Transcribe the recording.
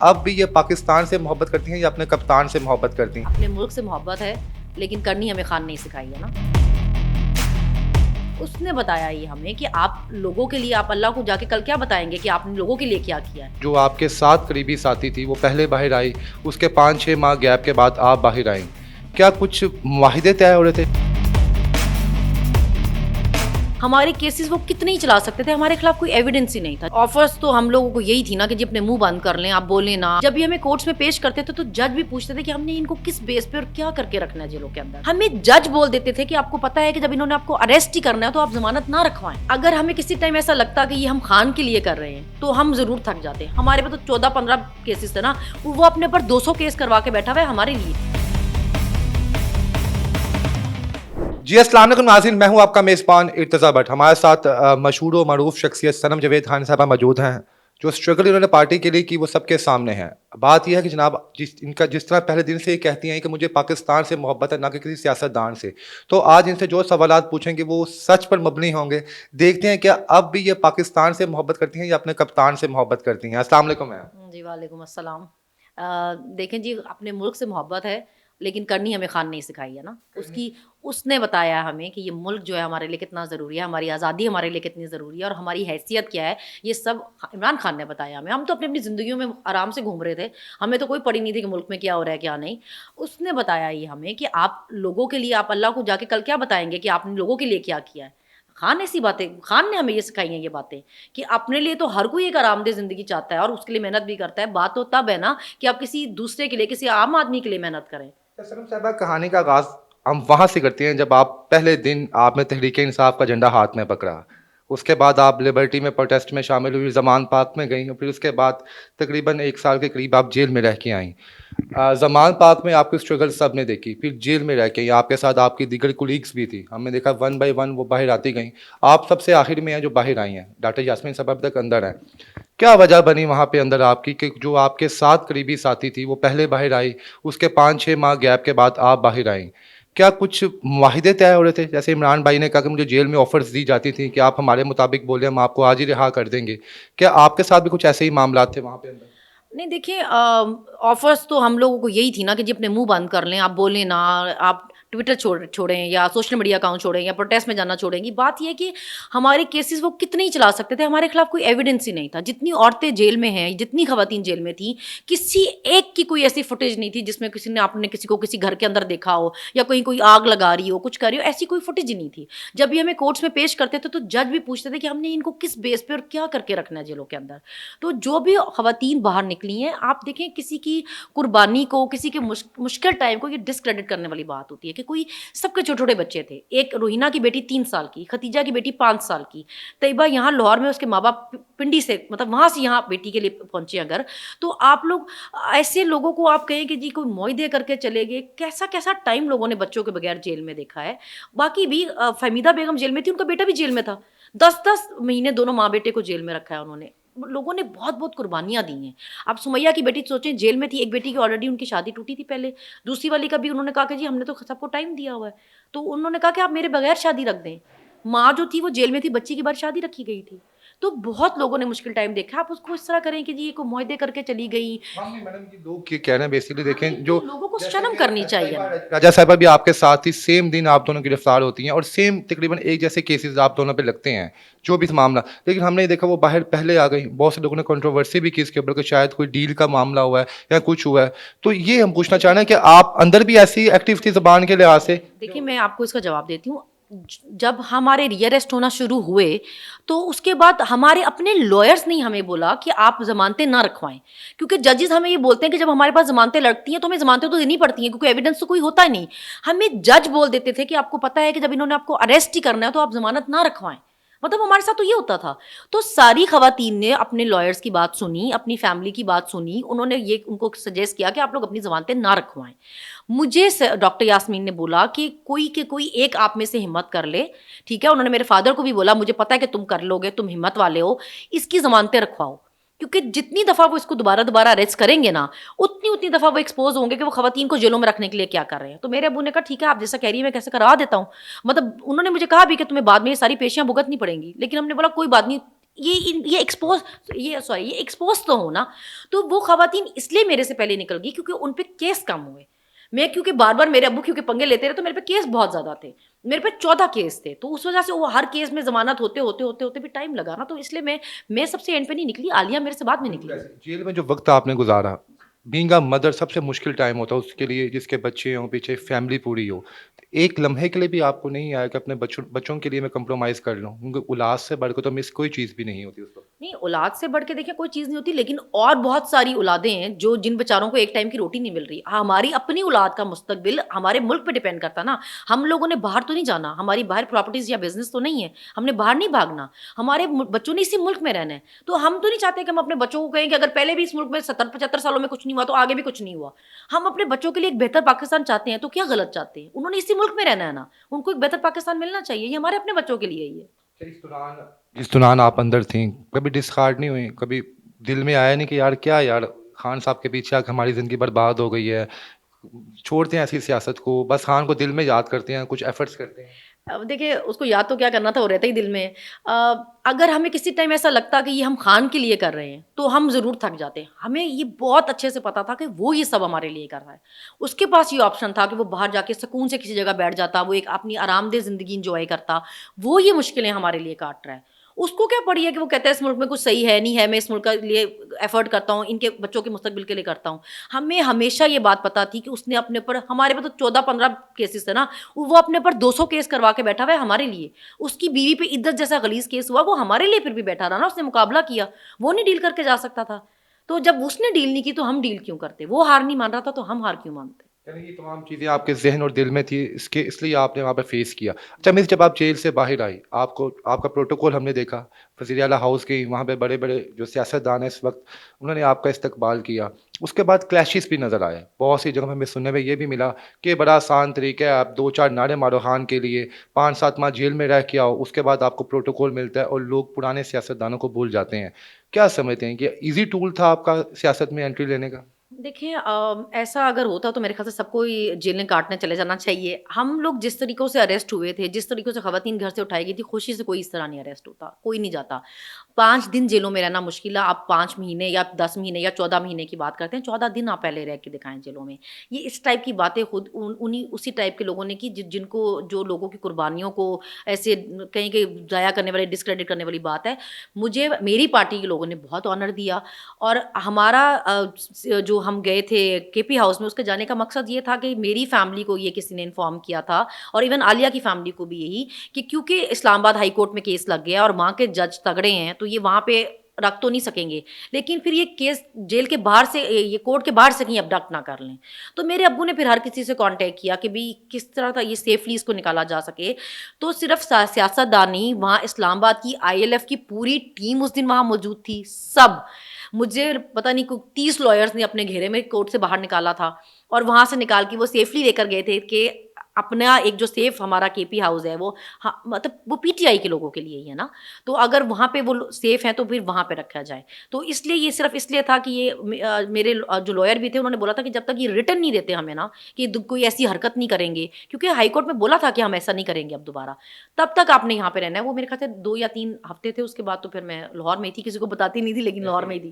اب بھی یہ پاکستان سے محبت کرتی ہیں یا اپنے کپتان سے محبت کرتی ہیں؟ اپنے ملک سے محبت ہے لیکن کرنی ہمیں خان نہیں سکھائی ہے نا. اس نے بتایا یہ ہمیں کہ آپ لوگوں کے لیے آپ اللہ کو جا کے کل کیا بتائیں گے کہ آپ نے لوگوں کے لیے کیا کیا ہے. جو آپ کے ساتھ قریبی ساتھی تھی وہ پہلے باہر آئی، اس کے 5-6 ماہ گیپ کے بعد آپ باہر آئیں، کیا کچھ معاہدے طے ہو رہے تھے؟ ہمارے کیسز وہ کتنے ہی چلا سکتے تھے، ہمارے خلاف کوئی ایویڈنس ہی نہیں تھا. آفرز تو ہم لوگوں کو یہی تھی نا کہ جی اپنے منہ بند کر لیں، آپ بولیں نا. جب بھی ہمیں کورٹس میں پیش کرتے تھے تو جج بھی پوچھتے تھے کہ ہم نے ان کو کس بیس پہ اور کیا کر کے رکھنا ہے جیلوں کے اندر. ہمیں جج بول دیتے تھے کہ آپ کو پتا ہے کہ جب انہوں نے آپ کو اریسٹ ہی کرنا ہے تو آپ ضمانت نہ رکھوائیں. اگر ہمیں کسی ٹائم ایسا لگتا کہ یہ ہم خان کے لیے کر رہے ہیں تو ہم ضرور تھک جاتے. ہمارے پہ تو 14-15 کیسز تھے نا، وہ اپنے پر 200 کیس کروا کے بیٹھا ہوا ہے ہمارے لیے. جی السلام علیکم ناظرین، میں ہوں آپ کا میزبان ارتضیٰ بٹ. ہمارے ساتھ مشہور و معروف شخصیت صنم جاوید خان صاحبہ موجود ہیں. جو اسٹرگل انہوں نے پارٹی کے لیے کی وہ سب کے سامنے ہے. بات یہ ہے کہ جناب جس طرح پہلے دن سے یہ کہتی ہیں کہ مجھے پاکستان سے محبت ہے نہ کہ کسی سیاستدان سے، تو آج ان سے جو سوالات پوچھیں گے وہ سچ پر مبنی ہوں گے. دیکھتے ہیں کہ اب بھی یہ پاکستان سے محبت کرتی ہیں یا اپنے کپتان سے محبت کرتی ہیں. السلام علیکم میم. جی وعلیکم السلام. دیکھیں جی اپنے ملک سے محبت ہے لیکن کرنی ہمیں خان نہیں سکھائی ہے نا. اس نے بتایا ہمیں کہ یہ ملک جو ہے ہمارے لیے کتنا ضروری ہے، ہماری آزادی ہمارے لیے کتنی ضروری ہے اور ہماری حیثیت کیا ہے. یہ سب عمران خان نے بتایا ہمیں. ہم تو اپنی زندگیوں میں آرام سے گھوم رہے تھے، ہمیں تو کوئی پڑی نہیں تھی کہ ملک میں کیا ہو رہا ہے کیا نہیں. اس نے بتایا یہ ہمیں کہ آپ لوگوں کے لیے آپ اللہ کو جا کے کل کیا بتائیں گے کہ آپ نے لوگوں کے لیے کیا کیا ہے. خان ایسی باتیں، خان نے ہمیں یہ سکھائی ہیں یہ باتیں کہ اپنے لیے تو ہر کوئی ایک آرام دہ زندگی چاہتا ہے اور اس کے لیے محنت بھی کرتا ہے. بات تو تب ہے نا کہ آپ کسی دوسرے کے لیے، کسی عام آدمی کے لیے محنت کریں. صنم صاحبہ، کہانی کا آغاز ہم وہاں سے کرتے ہیں جب آپ پہلے دن آپ نے تحریک انصاف کا جھنڈا ہاتھ میں پکڑا. اس کے بعد آپ لبرٹی میں پروٹیسٹ میں شامل ہوئی، زمان پارک میں گئیں اور پھر اس کے بعد تقریباً 1 سال کے قریب آپ جیل میں رہ کے آئیں. زمان پارک میں آپ کی اسٹرگل سب نے دیکھی، پھر جیل میں رہ کے آپ کے ساتھ آپ کی دیگر کولیگس بھی تھی. ہم نے دیکھا 1 بائی 1 وہ باہر آتی گئیں. آپ سب سے آخر میں ہیں جو باہر آئی ہیں. ڈاکٹر یاسمین صاحب اب تک اندر ہیں. کیا وجہ بنی وہاں پہ اندر آپ کی کہ جو آپ کے ساتھ قریبی ساتھی تھی وہ پہلے باہر آئی، اس کے 5-6 ماہ گیپ کے بعد آپ باہر آئیں؟ کیا کچھ معاہدے طے ہو رہے تھے؟ جیسے عمران بھائی نے کہا کہ مجھے جیل میں آفرز دی جاتی تھیں کہ آپ ہمارے مطابق بولیں ہم آپ کو آج ہی رہا کر دیں گے. کیا آپ کے ساتھ بھی کچھ ایسے ہی معاملات تھے وہاں پہ اندر؟ نہیں دیکھیں، آفرز تو ہم لوگوں کو یہی تھی نا کہ جی اپنے منہ بند کر لیں، آپ بولیں نا، آپ ٹویٹر چھوڑیں یا سوشل میڈیا اکاؤنٹ چھوڑیں یا پروٹیسٹ میں جانا چھوڑیں گی. بات یہ کہ ہمارے کیسز وہ کتنے ہی چلا سکتے تھے، ہمارے خلاف کوئی ایویڈنس ہی نہیں تھا. جتنی عورتیں جیل میں ہیں، جتنی خواتین جیل میں تھیں، کسی ایک کی کوئی ایسی فوٹیج نہیں تھی جس میں کسی نے آپ نے کسی کو کسی گھر کے اندر دیکھا ہو یا کوئی آگ لگا رہی ہو، کچھ کر رہی ہو. ایسی کوئی فوٹیج ہی نہیں تھی. جب بھی ہمیں کورٹس میں پیش کرتے تھے تو جج بھی پوچھتے تھے کہ ہم نے ان کو کس بیس پہ اور کیا کر کے رکھنا ہے جیلوں کے اندر. تو جو بھی خواتین باہر نکلی ہیں، آپ دیکھیں کسی کی قربانی کو، کسی کے مشکل ٹائم کو یہ ڈسکریڈٹ کرنے والی بات ہوتی ہے کہ کوئی سب کے چھوٹے چھوٹے بچے تھے. ایک روہینہ کی بیٹی 3 سال کی، ختیجہ کی بیٹی 5 سال کی، طیبہ یہاں لاہور میں اس کے ماں باپ پنڈی سے مطلب وہاں سے یہاں بیٹی کے لیے پہنچے اگر. تو آپ لوگ ایسے لوگوں کو آپ کہیں کہ جی کوئی معاہدے کر کے چلے گئے. کیسا کیسا ٹائم لوگوں نے بچوں کے بغیر جیل میں دیکھا ہے. باقی بھی فہمیدہ بیگم جیل میں تھی، ان کا بیٹا بھی جیل میں تھا. 10-10 مہینے دونوں ماں بیٹے کو جیل میں رکھا ہے انہوں نے. لوگوں نے بہت بہت قربانیاں دی ہیں. اب سمیہ کی بیٹی سوچیں جیل میں تھی، ایک بیٹی کی آلریڈی ان کی شادی ٹوٹی تھی پہلے، دوسری والی کا بھی انہوں نے کہا کہ جی ہم نے تو سب کو ٹائم دیا ہوا ہے. تو انہوں نے کہا کہ آپ میرے بغیر شادی رکھ دیں. ماں جو تھی وہ جیل میں تھی، بچی کی بعد شادی رکھی گئی تھی. تو بہت لوگوں نے مشکل ٹائم دیکھا. آپ اس کو اس طرح کریں کہ جی یہ کوئی معاہدے کر کے چلی گئی. میڈم یہ لوگ کیا کہہ رہے ہیں بیسیکلی دیکھیں جو لوگوں کو شرم کرنی چاہیے. راجہ صاحبہ بھی آپ کے ساتھ ہی سیم دن آپ دونوں گرفتار ہوتی ہیں اور سیم تقریباً ایک جیسے کیسز آپ دونوں پہ لگتے ہیں جو بھی معاملہ. لیکن ہم نے دیکھا وہ باہر پہلے آ گئی. بہت سے لوگوں نے کنٹروورسی بھی کی اس کے اوپر کہ شاید کوئی ڈیل کا معاملہ ہوا ہے یا کچھ ہوا ہے. تو یہ ہم پوچھنا چاہ رہے ہیں کہ آپ اندر بھی ایسی ایکٹیو تھی زبان کے لحاظ سے؟ دیکھیے میں آپ کو اس کا جواب دیتی ہوں. جب ہمارے ری اریسٹ ہونا شروع ہوئے تو اس کے بعد ہمارے اپنے لائرز نے ہمیں بولا کہ آپ ضمانتیں نہ رکھوائیں، کیونکہ ججز ہمیں یہ بولتے ہیں کہ جب ہمارے پاس ضمانتیں لڑتی ہیں تو ہمیں ضمانتیں تو دینی پڑتی ہیں کیونکہ ایویڈنس تو کوئی ہوتا ہی نہیں. ہمیں جج بول دیتے تھے کہ آپ کو پتہ ہے کہ جب انہوں نے آپ کو اریسٹ ہی کرنا ہے تو آپ ضمانت نہ رکھوائیں. مطلب ہمارے ساتھ تو یہ ہوتا تھا. تو ساری خواتین نے اپنے لائرز کی بات سنی، اپنی فیملی کی بات سنی. انہوں نے یہ ان کو سجیسٹ کیا کہ آپ لوگ اپنی ضمانتیں نہ رکھوائیں. مجھے ڈاکٹر یاسمین نے بولا کہ کوئی ایک آپ میں سے ہمت کر لے، ٹھیک ہے. انہوں نے میرے فادر کو بھی بولا مجھے پتا ہے کہ تم کر لو گے، تم ہمت والے ہو، اس کی ضمانتیں رکھواؤ. کیونکہ جتنی دفعہ وہ اس کو دوبارہ اریسٹ کریں گے نا، اتنی دفعہ وہ ایکسپوز ہوں گے کہ وہ خواتین کو جیلوں میں رکھنے کے لیے کیا کر رہے ہیں. تو میرے ابو نے کہا ٹھیک ہے آپ جیسا کہہ رہی ہیں میں کیسے کروا دیتا ہوں. مطلب انہوں نے مجھے کہا بھی کہ تمہیں بعد میں یہ ساری پیشیاں بھگتنی پڑیں گی، لیکن ہم نے بولا کوئی بات نہیں، یہ ایکسپوز تو ہو نا. تو وہ خواتین اس لیے میرے سے پہلے نکل گئی کیونکہ ان پہ کیس کم ہوئے. میں کیونکہ بار بار میرے ابو کیونکہ پنگے لیتے رہے تو میرے پہ کیس بہت زیادہ تھے. میرے پہ 14 کیس تھے, تو اس وجہ سے وہ ہر کیس میں ضمانت ہوتے بھی ٹائم لگا نا. تو اس لیے میں سب سے اینڈ پہ نہیں نکلی, عالیہ میرے سے بعد میں نکلی. جیل میں جو وقت آپ نے گزارا, بینگ اے مدر سب سے مشکل ٹائم ہوتا ہے اس کے لیے, جس کے بچے ہوں, پیچھے فیملی پوری ہو. ایک لمحے کے لیے بھی آپ کو نہیں آیا کہ اپنے بچوں کے لیے میں کمپرومائز کر لوں, کیونکہ اولاد سے بڑھ کے تو مس کوئی چیز بھی نہیں ہوتی اس وقت. نہیں, اولاد سے بڑھ کے دیکھیں کوئی چیز نہیں ہوتی, لیکن اور بہت ساری اولادیں ہیں جن بیچاروں کو ایک ٹائم کی روٹی نہیں مل رہی. ہماری اپنی اولاد کا مستقبل ہمارے ملک پہ ڈیپینڈ کرتا نا. ہم لوگوں نے باہر تو نہیں جانا, ہماری باہر پراپرٹیز یا بزنس تو نہیں ہے, ہم نے باہر نہیں بھاگنا, ہمارے بچوں نے اسی ملک میں رہنا ہے. تو ہم تو نہیں چاہتے کہ ہم اپنے بچوں کو کہیں کہ اگر پہلے بھی اس ملک میں 70-75 سالوں میں کچھ نہیں ہوا تو آگے بھی کچھ نہیں ہوا. ہم اپنے بچوں کے لیے ایک بہتر پاکستان چاہتے ہیں, تو کیا غلط چاہتے ہیں؟ انہوں نے اسی ملک میں رہنا ہے نا, ان کو ایک بہتر پاکستان ملنا چاہیے. یہ ہمارے اپنے بچوں کے لیے ہی ہے. جس دوران آپ اندر تھیں, کبھی ڈسکارڈ نہیں ہوئی, کبھی دل میں آیا نہیں کہ یار کیا یار خان صاحب کے پیچھے آ کے ہماری زندگی برباد ہو گئی ہے, چھوڑتے ہیں ایسی سیاست کو, بس خان کو دل میں یاد کرتے ہیں, کچھ ایفرٹس کرتے ہیں؟ اب دیکھیں, اس کو یاد تو کیا کرنا تھا, وہ رہتا ہی دل میں. اگر ہمیں کسی ٹائم ایسا لگتا کہ یہ ہم خان کے لیے کر رہے ہیں تو ہم ضرور تھک جاتے. ہمیں یہ بہت اچھے سے پتا تھا کہ وہ یہ سب ہمارے لیے کر رہا ہے. اس کے پاس یہ آپشن تھا کہ وہ باہر جا کے سکون سے کسی جگہ بیٹھ جاتا, وہ ایک اپنی آرام دہ زندگی انجوائے کرتا. وہ یہ مشکلیں ہمارے لیے کاٹ رہا ہے. اس کو کیا پڑی ہے کہ وہ کہتا ہے اس ملک میں کچھ صحیح ہے نہیں ہے, میں اس ملک کے لیے ایفرٹ کرتا ہوں, ان کے بچوں کے مستقبل کے لیے کرتا ہوں. ہمیں ہمیشہ یہ بات پتا تھی کہ اس نے اپنے پر, ہمارے پہ تو 14-15 کیسز تھے نا, وہ اپنے پر 200 کیس کروا کے بیٹھا ہوا ہے ہمارے لیے. اس کی بیوی پہ عدت جیسا غلیظ کیس ہوا, وہ ہمارے لیے پھر بھی بیٹھا رہا نا, اس نے مقابلہ کیا, وہ نہیں ڈیل کر کے جا سکتا تھا. تو جب اس نے ڈیل نہیں کی تو ہم ڈیل کیوں کرتے؟ وہ ہار نہیں مان رہا تھا تو ہم ہار کیوں مانتے؟ یعنی یہ تمام چیزیں آپ کے ذہن اور دل میں تھی, اس لیے آپ نے وہاں پہ فیس کیا. اچھا مس, جب آپ جیل سے باہر آئی, آپ کا پروٹوکول ہم نے دیکھا, وزیر اعلیٰ ہاؤس گئی, وہاں پہ بڑے بڑے جو سیاستدان ہیں اس وقت, انہوں نے آپ کا استقبال کیا. اس کے بعد کلیشز بھی نظر آئے, بہت سی جگہ ہمیں سننے میں یہ بھی ملا کہ بڑا آسان طریقہ ہے, آپ 2-4 نعرے مارو خان کے لیے, 5-7 ماہ جیل میں رہ کے آؤ, اس کے بعد آپ کو پروٹوکول ملتا ہے اور لوگ پرانے سیاستدانوں کو بھول جاتے ہیں. کیا سمجھتے ہیں کہ ایزی ٹول تھا آپ کا سیاست میں انٹری لینے کا؟ دیکھیں, ایسا اگر ہوتا تو میرے خیال سے سب کو ہی جیلیں کاٹنے چلے جانا چاہیے. ہم لوگ جس طریقوں سے اریسٹ ہوئے تھے, جس طریقوں سے خواتین گھر سے اٹھائی گئی تھی, خوشی سے کوئی اس طرح نہیں اریسٹ ہوتا, کوئی نہیں جاتا. 5 دن جیلوں میں رہنا مشکل ہے. آپ 5 مہینے یا 10 مہینے یا 14 مہینے کی بات کرتے ہیں, 14 دن آپ پہلے رہ کے دکھائیں جیلوں میں. یہ اس ٹائپ کی باتیں خود اسی ٹائپ کے لوگوں نے کی جن کو, جو لوگوں کی قربانیوں کو ایسے کہیں کہ ضائع کرنے والے, ڈسکریڈٹ کرنے والی بات ہے. مجھے میری پارٹی کے لوگوں نے بہت آنر دیا, اور ہمارا جو ہم گئے تھے کے پی ہاؤس میں, اس کے جانے کا مقصد یہ تھا کہ میری فیملی کو یہ کسی نے انفارم کیا تھا, اور ایون عالیہ کی فیملی کو بھی یہی, کہ کیونکہ اسلام آباد ہائی کورٹ میں کیس لگ گیا اور وہاں کے جج تگڑے ہیں تو یہ وہاں پہ رکھ تو نہیں سکیں گے, لیکن پھر یہ کیس جیل کے باہر سے, یہ کورٹ کے باہر سے کہیں ابڈکٹ نہ کر لیں. تو میرے ابو نے پھر ہر کسی سے کانٹیکٹ کیا کہ بھی کس طرح تھا یہ سیفلی اس کو نکالا جا سکے. تو صرف سیاست دانی, وہاں اسلام آباد کی ILF کی پوری ٹیم اس دن وہاں موجود تھی. سب, مجھے پتہ نہیں 30 لائرز نے اپنے گھیرے میں کورٹ سے باہر نکالا تھا, اور وہاں سے نکال کے وہ سیفلی لے کر گئے تھے کہ اپنا ایک جو سیف ہمارا کے پی ہاؤس ہے وہ, مطلب وہ PTI کے لوگوں کے لیے ہی ہے نا, تو اگر وہاں پہ وہ سیف ہیں تو پھر وہاں پہ رکھا جائے. تو اس لیے یہ صرف اس لیے تھا کہ یہ میرے جو لائر بھی تھے انہوں نے بولا تھا کہ جب تک یہ ریٹن نہیں دیتے ہمیں نا, کہ کوئی ایسی حرکت نہیں کریں گے, کیونکہ ہائی کورٹ میں بولا تھا کہ ہم ایسا نہیں کریں گے اب دوبارہ, تب تک آپ نے یہاں پہ رہنا ہے. وہ میرے خیال سے 2 یا 3 ہفتے تھے, اس کے بعد تو پھر میں لاہور میں ہی تھی, کسی کو بتاتی نہیں تھی لیکن لاہور میں ہی تھی.